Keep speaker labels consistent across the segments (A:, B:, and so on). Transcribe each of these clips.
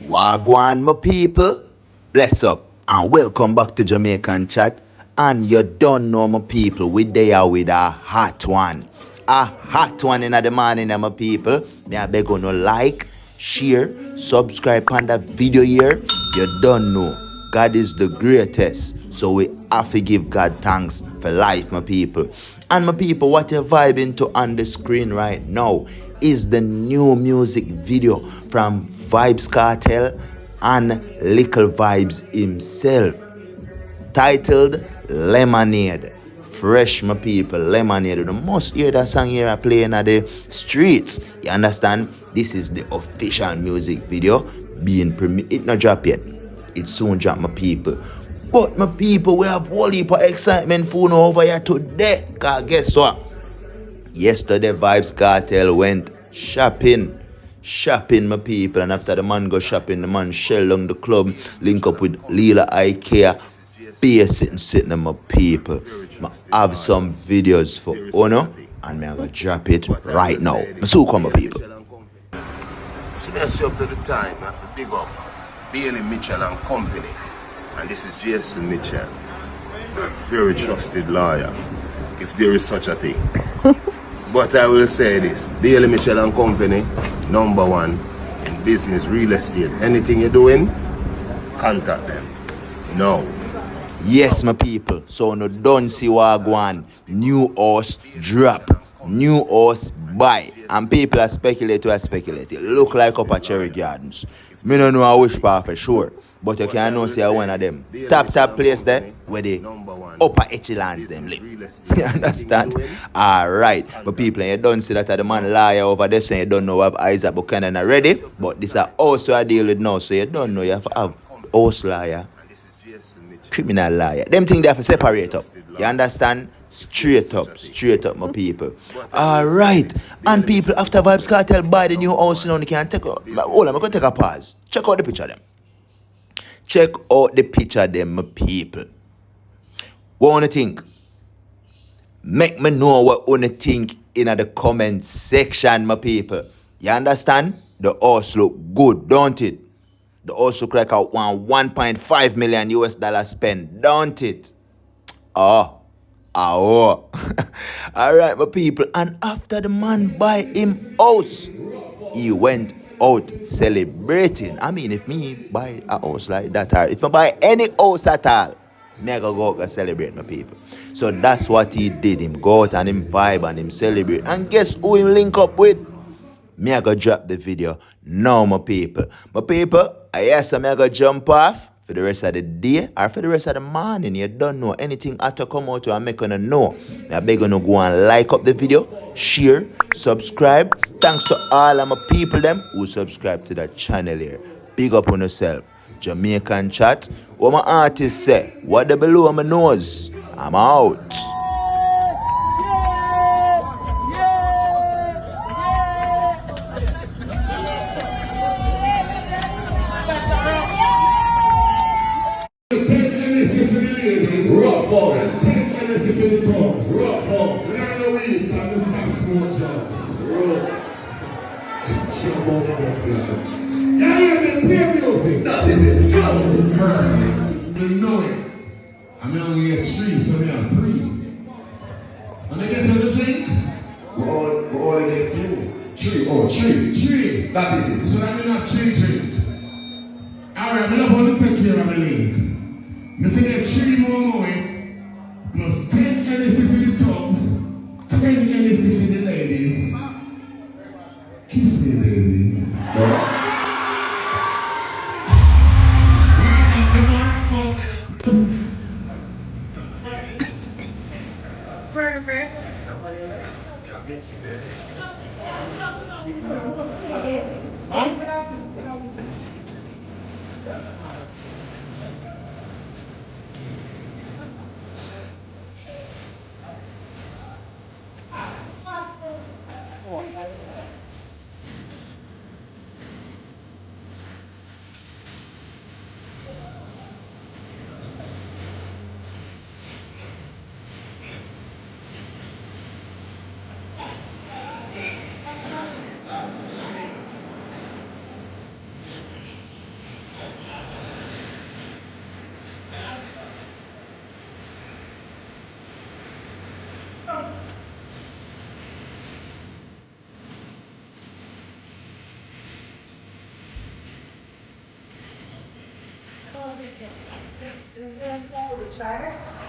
A: Wagwan, my people. Bless up and welcome back to Jamaican Chat. And you don't know, my people, we there with a hot one. A hot one in the morning, my people. Me I beg you no like, share, subscribe on the video here. You don't know. God is the greatest. So we have to give God thanks for life, my people. And my people, what you're vibing to on the screen right now is the new music video from Vybz Kartel and Little Vybz himself, titled Lemonade. Fresh, my people, Lemonade. You must hear that song here playing at the streets. You understand? This is the official music video being premiered. It not drop yet. It soon drop, my people. But my people, we have whole heap of excitement for you over here today. Cause guess what? Yesterday, Vybz Kartel went shopping. Shopping, my people. And after the man go shopping, the man shell down the club, link up with Lila Ike, be sitting, my people. I have some videos for Ono, and I'm going to drop it right now. So come, my people.
B: Since up to the time, I have to big up Bailey Mitchell and Company. And this is Jason Mitchell, a very trusted lawyer, if there is such a thing. But I will say this, Bailey Mitchell and Company, #1 in business, real estate. Anything you're doing, contact them. No.
A: Yes, my people. So no don't see Wagwan. New house drop. New house buy. And people are speculating. It look like up at Cherry Gardens. Me don't know I wish for sure. But you can know say one of them top place there where the upper echelons them live. You understand? Alright. But people, you don't see that the man liar over there, so you don't know have Isaac Buchanan already. But this is also I deal with now, so you don't know you have to have house liar, criminal liar. Them things they have to separate up. You understand? Straight up, my people. Alright. And people, after Vybz Kartel buy the new house, you know, they can take hold on, I'm gonna take a pause. Check out the picture of them. Check out the picture of them, my people. What wanna think? Make me know what wanna think in the comment section, my people. You understand? The house look good, don't it? The house look like a $1.5 million US spent, don't it? Oh. Alright, my people. And after the man buy him house, he went out celebrating. I mean, if me buy a house like that, or if I buy any house at all, me I go out and celebrate, my people. So that's what he did. Him go out and him vibe and him celebrate. And guess who him link up with? Me I go drop the video now, my people. My people, I guess I go jump off for the rest of the day or for the rest of the morning. You don't know anything had to come out to make you know. I beg you to go and like up the video, share, subscribe. Thanks to all of my people them who subscribe to that channel here. Big up on yourself. Jamaican Chat. What my artists say, what the below my nose. I'm out.
C: Rough force. Take energy for the dogs. Rough force. Learn the weed and the stop small jobs. Jump on the yeah, you play music. That is it. Jump to the time. You know it. I'm only at 3, so they are 3. When they get to the drink, we all get few. 3. Oh, 3. That is it. So that we have 3 drinks. Alright, we love to take care of the lady. If you get 3 more moments, plus 10 energy for the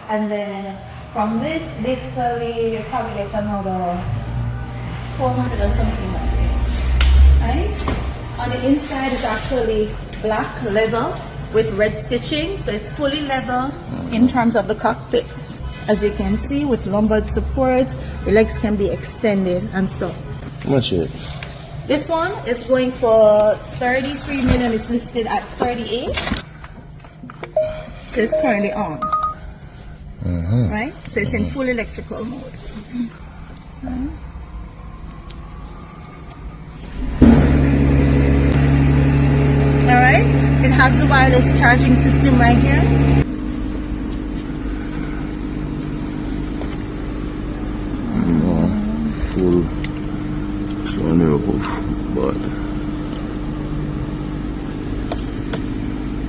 D: And then from this, basically, you probably get another 400 and something like that. Right? On the inside is actually black leather with red stitching, so it's fully leather in terms of the cockpit. As you can see, with lumbar support, the legs can be extended and stuff.
B: How much is it?
D: This one is going for 33 million. It's listed at 38. So it's currently on. Right? So it's in full electrical mode. Alright? It has the wireless charging system right here.
B: Full. So but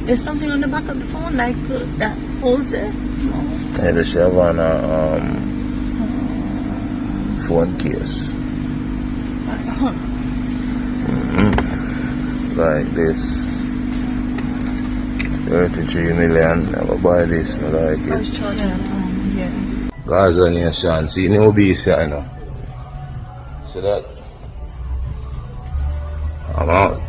D: There's something on the back of the phone like that holds it. No.
B: and the shell on a phone case. Like this. 33 million. Never buy this. I like
D: I
B: it.
D: was charging yeah.
B: Gaza Nation. See, no beast here, I know. See that? I'm out.